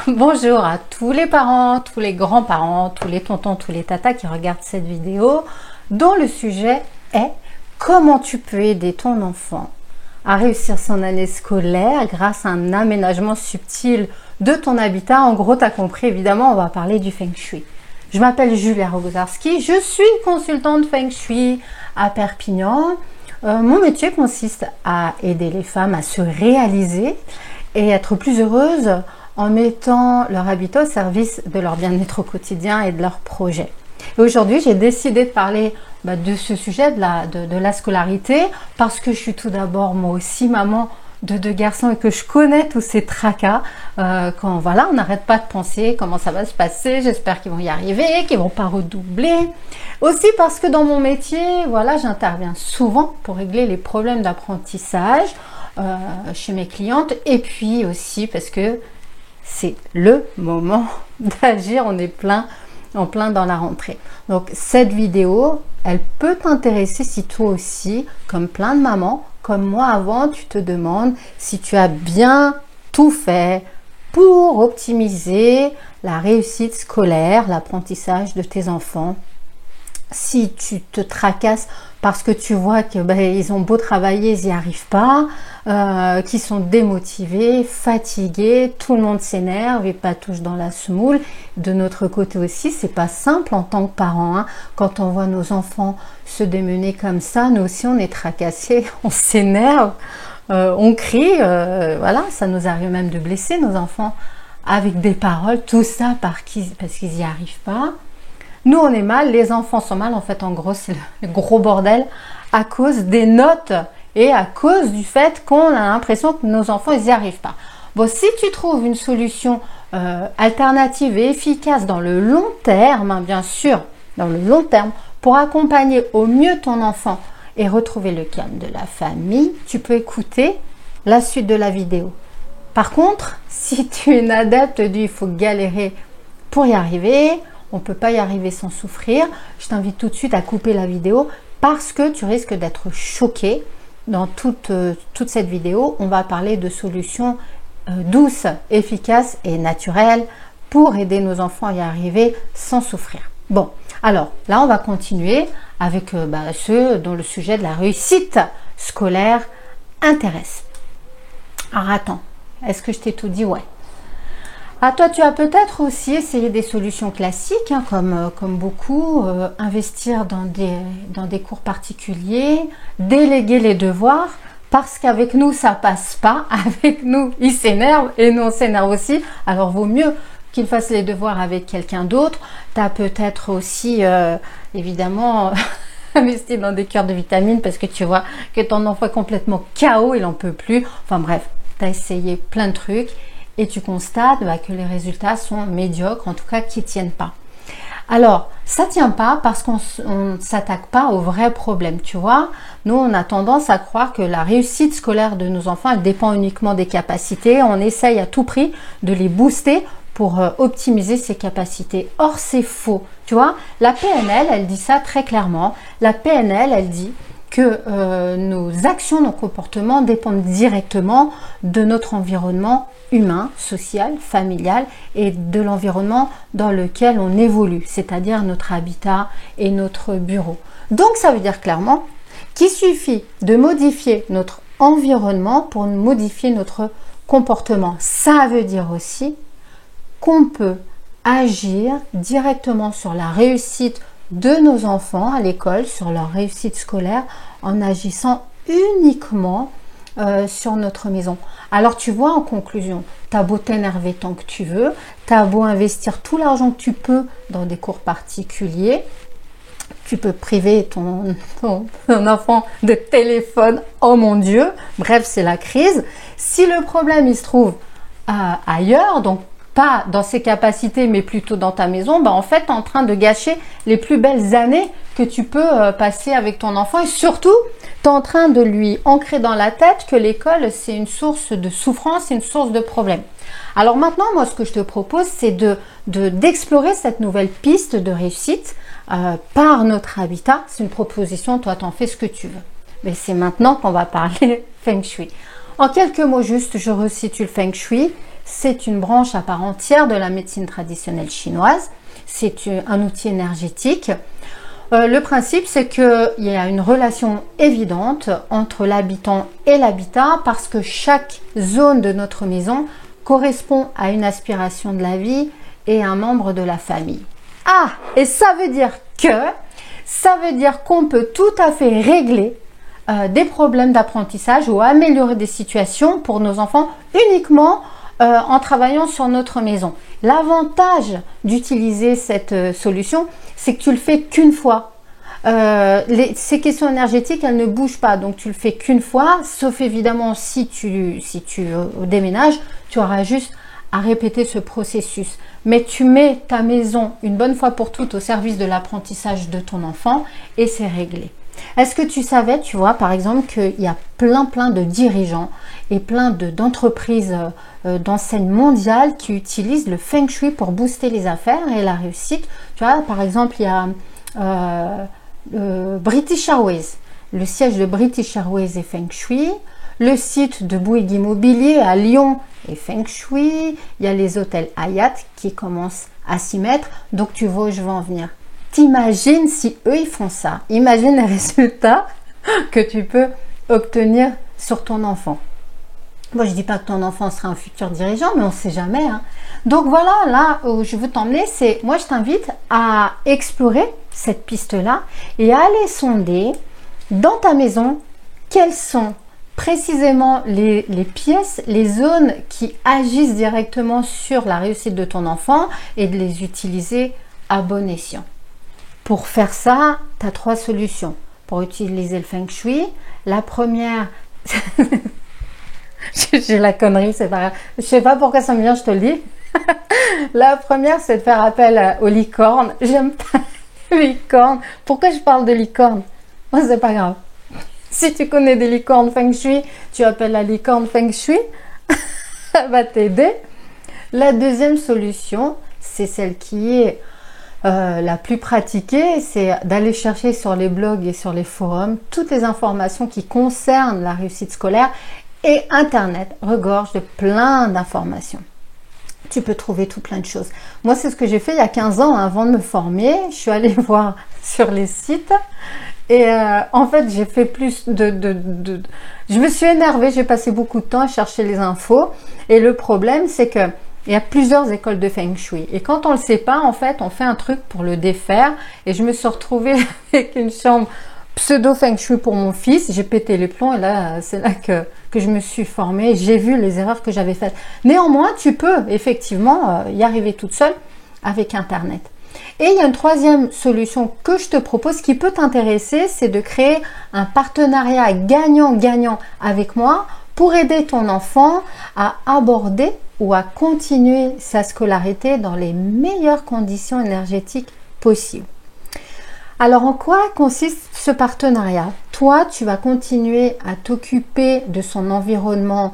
Bonjour à tous les parents, tous les grands-parents, tous les tontons, tous les tatas qui regardent cette vidéo, dont le sujet est comment tu peux aider ton enfant à réussir son année scolaire grâce à un aménagement subtil de ton habitat. En gros, tu as compris, évidemment, on va parler du Feng Shui. Je m'appelle Julia Rogozarski, je suis consultante Feng Shui à Perpignan. Mon métier consiste à aider les femmes à se réaliser et être plus heureuses en mettant leur habitat au service de leur bien-être au quotidien et de leurs projets. Et aujourd'hui, j'ai décidé de parler de ce sujet, de la scolarité, parce que je suis tout d'abord moi aussi maman de 2 garçons et que je connais tous ces tracas quand voilà, on n'arrête pas de penser comment ça va se passer, j'espère qu'ils vont y arriver, qu'ils vont pas redoubler. Aussi parce que dans mon métier, voilà, j'interviens souvent pour régler les problèmes d'apprentissage chez mes clientes, et puis aussi parce que c'est le moment d'agir, on est en plein dans la rentrée. Donc cette vidéo, elle peut t'intéresser si toi aussi, comme plein de mamans, comme moi avant, tu te demandes si tu as bien tout fait pour optimiser la réussite scolaire, l'apprentissage de tes enfants. Si tu te tracasses parce que tu vois que ils ont beau travailler, ils n'y arrivent pas, qu'ils sont démotivés, fatigués, tout le monde s'énerve et patouche dans la semoule. De notre côté aussi, c'est pas simple en tant que parents, hein. Quand on voit nos enfants se démener comme ça, nous aussi on est tracassés, on s'énerve, on crie, voilà, ça nous arrive même de blesser nos enfants avec des paroles, tout ça parce qu'ils n'y arrivent pas. Nous, on est mal, les enfants sont mal. En fait, en gros, c'est le gros bordel à cause des notes et à cause du fait qu'on a l'impression que nos enfants, ils n'y arrivent pas. Bon, si tu trouves une solution alternative et efficace dans le long terme, hein, bien sûr, dans le long terme, pour accompagner au mieux ton enfant et retrouver le calme de la famille, tu peux écouter la suite de la vidéo. Par contre, si tu es une adepte du « il faut galérer pour y arriver », on ne peut pas y arriver sans souffrir, je t'invite tout de suite à couper la vidéo parce que tu risques d'être choqué. Dans toute cette vidéo, on va parler de solutions douces, efficaces et naturelles pour aider nos enfants à y arriver sans souffrir. Bon, alors là, on va continuer avec ceux dont le sujet de la réussite scolaire intéresse. Alors attends, est-ce que je t'ai tout dit? Ouais. Ah, toi, tu as peut-être aussi essayé des solutions classiques, hein, comme beaucoup, investir dans des cours particuliers, déléguer les devoirs, parce qu'avec nous, ça passe pas. Avec nous, ils s'énervent et nous, on s'énerve aussi. Alors, vaut mieux qu'ils fassent les devoirs avec quelqu'un d'autre. Tu as peut-être aussi, évidemment, investi dans des cures de vitamines parce que tu vois que ton enfant est complètement KO, il n'en peut plus. Enfin bref, tu as essayé plein de trucs. Et tu constates que les résultats sont médiocres, en tout cas qui ne tiennent pas. Alors, ça ne tient pas parce qu'on ne s'attaque pas au vrai problème, tu vois. Nous, on a tendance à croire que la réussite scolaire de nos enfants, elle dépend uniquement des capacités. On essaye à tout prix de les booster pour optimiser ses capacités. Or, c'est faux, tu vois. La PNL, elle dit ça très clairement. La PNL, elle dit que nos actions, nos comportements dépendent directement de notre environnement humain, social, familial et de l'environnement dans lequel on évolue, c'est-à-dire notre habitat et notre bureau. Donc ça veut dire clairement qu'il suffit de modifier notre environnement pour modifier notre comportement. Ça veut dire aussi qu'on peut agir directement sur la réussite de nos enfants à l'école, sur leur réussite scolaire, en agissant uniquement sur notre maison. Alors tu vois, en conclusion, tu as beau t'énerver tant que tu veux, tu as beau investir tout l'argent que tu peux dans des cours particuliers, tu peux priver ton enfant de téléphone, oh mon Dieu, bref, c'est la crise. Si le problème, il se trouve ailleurs, donc pas dans ses capacités, mais plutôt dans ta maison, en fait, tu es en train de gâcher les plus belles années que tu peux passer avec ton enfant. Et surtout, tu es en train de lui ancrer dans la tête que l'école, c'est une source de souffrance, c'est une source de problème. Alors maintenant, moi, ce que je te propose, c'est d'explorer cette nouvelle piste de réussite par notre habitat. C'est une proposition, toi, t'en fais ce que tu veux. Mais c'est maintenant qu'on va parler Feng Shui. En quelques mots juste, je resitue le Feng Shui. c'est une branche à part entière de la médecine traditionnelle chinoise. C'est un outil énergétique. Le principe, c'est qu'il y a une relation évidente entre l'habitant et l'habitat parce que chaque zone de notre maison correspond à une aspiration de la vie et un membre de la famille. Ah, et ça veut dire qu'on peut tout à fait régler des problèmes d'apprentissage ou améliorer des situations pour nos enfants uniquement en travaillant sur notre maison. L'avantage d'utiliser cette solution, c'est que tu le fais qu'une fois. Ces questions énergétiques, elles ne bougent pas, donc tu le fais qu'une fois, sauf évidemment si tu déménages, tu auras juste à répéter ce processus. Mais tu mets ta maison une bonne fois pour toutes au service de l'apprentissage de ton enfant et c'est réglé. Est-ce que tu savais, tu vois, par exemple, qu'il y a plein de dirigeants et plein d'entreprises d'enseignes mondiales qui utilisent le Feng Shui pour booster les affaires et la réussite. Tu vois, par exemple, il y a British Airways. Le siège de British Airways est Feng Shui. Le site de Bouygues Immobilier à Lyon est Feng Shui. Il y a les hôtels Hyatt qui commencent à s'y mettre. Donc, tu vois où je veux en venir. T'imagines si eux, ils font ça. Imagine les résultats que tu peux obtenir sur ton enfant. Moi, je dis pas que ton enfant sera un futur dirigeant, mais on ne sait jamais. Hein. Donc voilà, là où je veux t'emmener, c'est, moi, je t'invite à explorer cette piste-là et à aller sonder dans ta maison quelles sont précisément les pièces, les zones qui agissent directement sur la réussite de ton enfant et de les utiliser à bon escient. Pour faire ça, tu as 3 solutions pour utiliser le Feng Shui. La première, j'ai la connerie, c'est pas grave. Je sais pas pourquoi ça me vient, je te le dis. La première, c'est de faire appel aux licornes. J'aime pas les licornes. Pourquoi je parle de licornes? Moi, c'est pas grave. Si tu connais des licornes Feng Shui, tu appelles la licorne Feng Shui. Ça va t'aider. La deuxième solution, c'est celle qui est la plus pratiquée, c'est d'aller chercher sur les blogs et sur les forums toutes les informations qui concernent la réussite scolaire et Internet regorge de plein d'informations. Tu peux trouver tout plein de choses. Moi, c'est ce que j'ai fait il y a 15 ans avant de me former. Je suis allée voir sur les sites et en fait, j'ai fait plus Je me suis énervée, j'ai passé beaucoup de temps à chercher les infos et le problème, c'est que il y a plusieurs écoles de Feng Shui. Et quand on ne le sait pas, en fait, on fait un truc pour le défaire. Et je me suis retrouvée avec une chambre pseudo Feng Shui pour mon fils. J'ai pété les plombs et là, c'est là que je me suis formée. J'ai vu les erreurs que j'avais faites. Néanmoins, tu peux effectivement y arriver toute seule avec Internet. Et il y a une troisième solution que je te propose qui peut t'intéresser, c'est de créer un partenariat gagnant-gagnant avec moi pour aider ton enfant à aborder ou à continuer sa scolarité dans les meilleures conditions énergétiques possibles. Alors, en quoi consiste ce partenariat? Toi, tu vas continuer à t'occuper de son environnement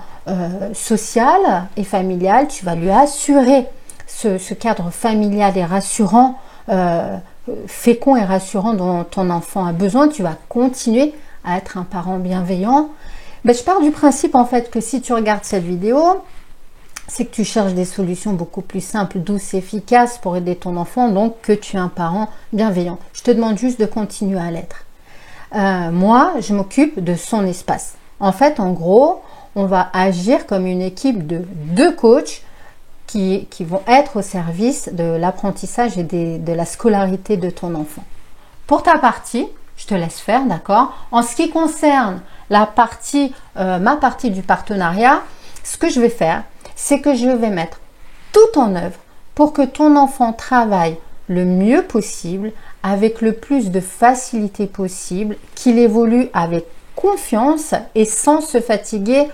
social et familial. Tu vas lui assurer ce cadre familial et rassurant, fécond et rassurant dont ton enfant a besoin. Tu vas continuer à être un parent bienveillant. Ben, je pars du principe en fait que si tu regardes cette vidéo, c'est que tu cherches des solutions beaucoup plus simples, douces, efficaces pour aider ton enfant, donc que tu es un parent bienveillant. Je te demande juste de continuer à l'être. Moi, je m'occupe de son espace. En fait, en gros, on va agir comme une équipe de 2 coachs qui vont être au service de l'apprentissage et de la scolarité de ton enfant. Pour ta partie, je te laisse faire, d'accord? En ce qui concerne ma partie du partenariat, ce que je vais faire, c'est que je vais mettre tout en œuvre pour que ton enfant travaille le mieux possible, avec le plus de facilité possible, qu'il évolue avec confiance et sans se fatiguer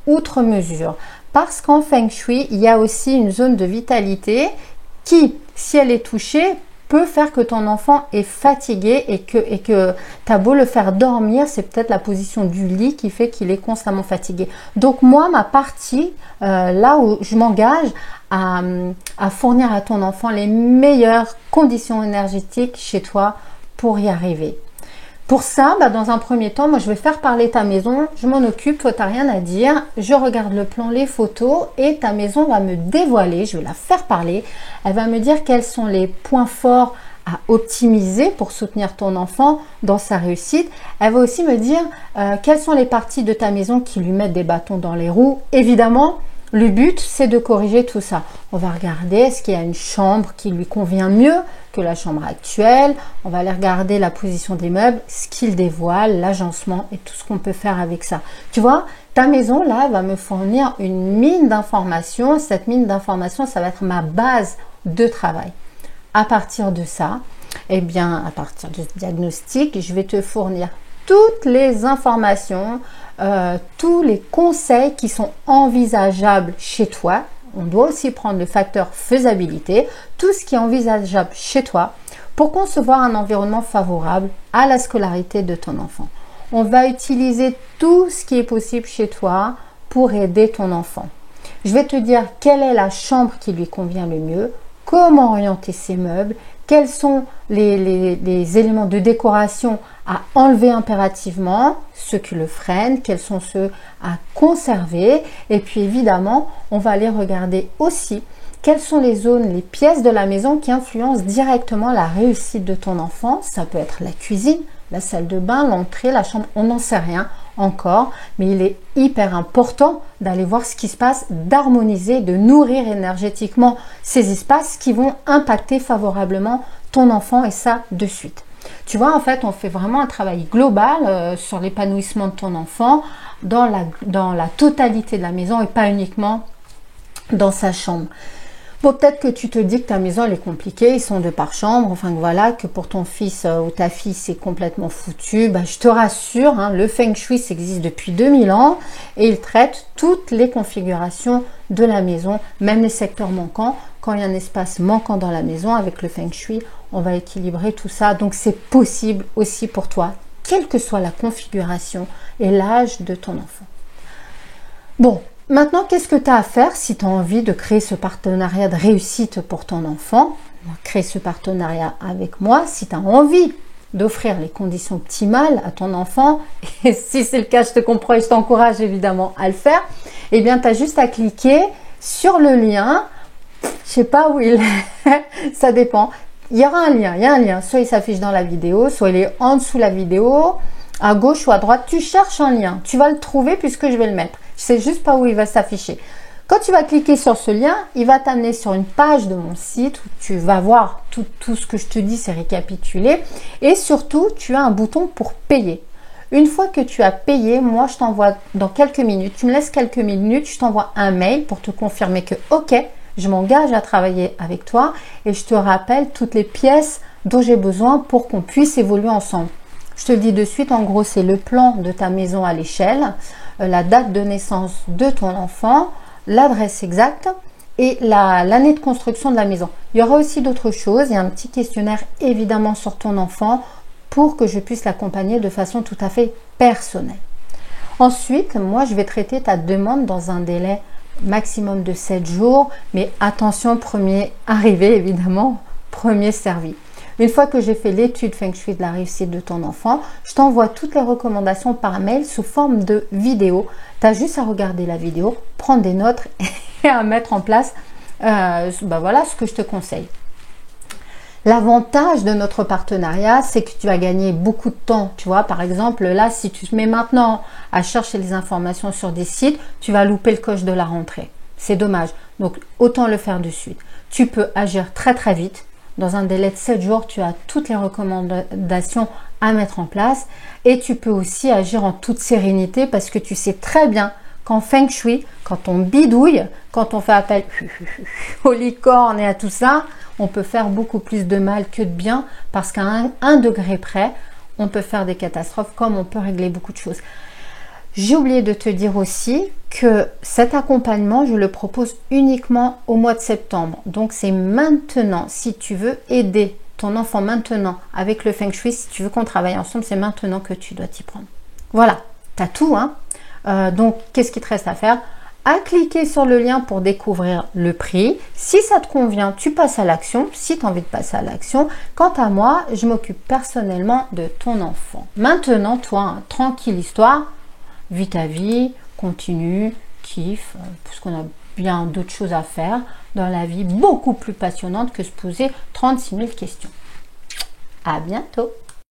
outre mesure. Parce qu'en Feng Shui, il y a aussi une zone de vitalité qui, si elle est touchée, peut faire que ton enfant est fatigué et que tu as beau le faire dormir, c'est peut-être la position du lit qui fait qu'il est constamment fatigué. Donc moi, ma partie, là où je m'engage à fournir à ton enfant les meilleures conditions énergétiques chez toi pour y arriver. Pour ça, dans un premier temps, moi je vais faire parler ta maison, je m'en occupe, toi t'as rien à dire, je regarde le plan, les photos et ta maison va me dévoiler, je vais la faire parler, elle va me dire quels sont les points forts à optimiser pour soutenir ton enfant dans sa réussite. Elle va aussi me dire quelles sont les parties de ta maison qui lui mettent des bâtons dans les roues. Évidemment, le but, c'est de corriger tout ça. On va regarder est-ce qu'il y a une chambre qui lui convient mieux que la chambre actuelle. On va aller regarder la position des meubles, ce qu'il dévoile, l'agencement et tout ce qu'on peut faire avec ça. Tu vois, ta maison, là, va me fournir une mine d'informations. Cette mine d'informations, ça va être ma base de travail. À partir de ça, eh bien, à partir de ce diagnostic, je vais te fournir toutes les informations, tous les conseils qui sont envisageables chez toi. On doit aussi prendre le facteur faisabilité, tout ce qui est envisageable chez toi pour concevoir un environnement favorable à la scolarité de ton enfant. On va utiliser tout ce qui est possible chez toi pour aider ton enfant. Je vais te dire quelle est la chambre qui lui convient le mieux, comment orienter ses meubles, quels sont les éléments de décoration à enlever impérativement, ceux qui le freinent, quels sont ceux à conserver. Et puis évidemment, on va aller regarder aussi quelles sont les zones, les pièces de la maison qui influencent directement la réussite de ton enfant. Ça peut être la cuisine, la salle de bain, l'entrée, la chambre, on n'en sait rien encore, mais il est hyper important d'aller voir ce qui se passe, d'harmoniser, de nourrir énergétiquement ces espaces qui vont impacter favorablement ton enfant et ça de suite. Tu vois, en fait, on fait vraiment un travail global sur l'épanouissement de ton enfant dans la totalité de la maison et pas uniquement dans sa chambre. Bon, peut-être que tu te dis que ta maison elle est compliquée, ils sont 2 par chambre, enfin que voilà, que pour ton fils ou ta fille c'est complètement foutu. Je te rassure, hein, le Feng Shui ça existe depuis 2000 ans et il traite toutes les configurations de la maison, même les secteurs manquants. Quand il y a un espace manquant dans la maison, avec le Feng Shui, on va équilibrer tout ça. Donc c'est possible aussi pour toi, quelle que soit la configuration et l'âge de ton enfant. Bon. Maintenant, qu'est-ce que tu as à faire si tu as envie de créer ce partenariat de réussite pour ton enfant? Créer ce partenariat avec moi, si tu as envie d'offrir les conditions optimales à ton enfant, et si c'est le cas, je te comprends et je t'encourage évidemment à le faire, eh bien, tu as juste à cliquer sur le lien, je sais pas où il est, ça dépend. Il y aura un lien, il y a un lien, soit il s'affiche dans la vidéo, soit il est en dessous de la vidéo, à gauche ou à droite, tu cherches un lien, tu vas le trouver puisque je vais le mettre. Je sais juste pas où il va s'afficher. Quand tu vas cliquer sur ce lien, il va t'amener sur une page de mon site où tu vas voir tout ce que je te dis, c'est récapitulé. Et surtout, tu as un bouton pour payer. Une fois que tu as payé, moi je t'envoie dans quelques minutes, tu me laisses quelques minutes, je t'envoie un mail pour te confirmer que ok, je m'engage à travailler avec toi et je te rappelle toutes les pièces dont j'ai besoin pour qu'on puisse évoluer ensemble. Je te le dis de suite, en gros, c'est le plan de ta maison à l'échelle, la date de naissance de ton enfant, l'adresse exacte et l'année de construction de la maison. Il y aura aussi d'autres choses. Il y a un petit questionnaire évidemment sur ton enfant pour que je puisse l'accompagner de façon tout à fait personnelle. Ensuite, moi, je vais traiter ta demande dans un délai maximum de 7 jours. Mais attention, premier arrivé, évidemment, premier servi. Une fois que j'ai fait l'étude Feng Shui de la réussite de ton enfant, je t'envoie toutes les recommandations par mail sous forme de vidéo. Tu as juste à regarder la vidéo, prendre des notes et à mettre en place voilà ce que je te conseille. L'avantage de notre partenariat, c'est que tu vas gagner beaucoup de temps. Tu vois, par exemple, là, si tu te mets maintenant à chercher les informations sur des sites, tu vas louper le coche de la rentrée. C'est dommage. Donc, autant le faire de suite. Tu peux agir très très vite. Dans un délai de 7 jours, tu as toutes les recommandations à mettre en place et tu peux aussi agir en toute sérénité parce que tu sais très bien qu'en Feng Shui, quand on bidouille, quand on fait appel aux licornes et à tout ça, on peut faire beaucoup plus de mal que de bien parce qu'à un degré près, on peut faire des catastrophes comme on peut régler beaucoup de choses. J'ai oublié de te dire aussi que cet accompagnement, je le propose uniquement au mois de septembre. Donc, c'est maintenant, si tu veux aider ton enfant maintenant avec le Feng Shui, si tu veux qu'on travaille ensemble, c'est maintenant que tu dois t'y prendre. Voilà, tu as tout. Donc, qu'est-ce qu'il te reste à faire? à cliquer sur le lien pour découvrir le prix. Si ça te convient, tu passes à l'action, si tu as envie de passer à l'action. Quant à moi, je m'occupe personnellement de ton enfant. Maintenant, toi, hein, tranquille histoire, vis ta vie, continue, kiffe, puisqu'on a bien d'autres choses à faire dans la vie, beaucoup plus passionnantes que se poser 36 000 questions. À bientôt!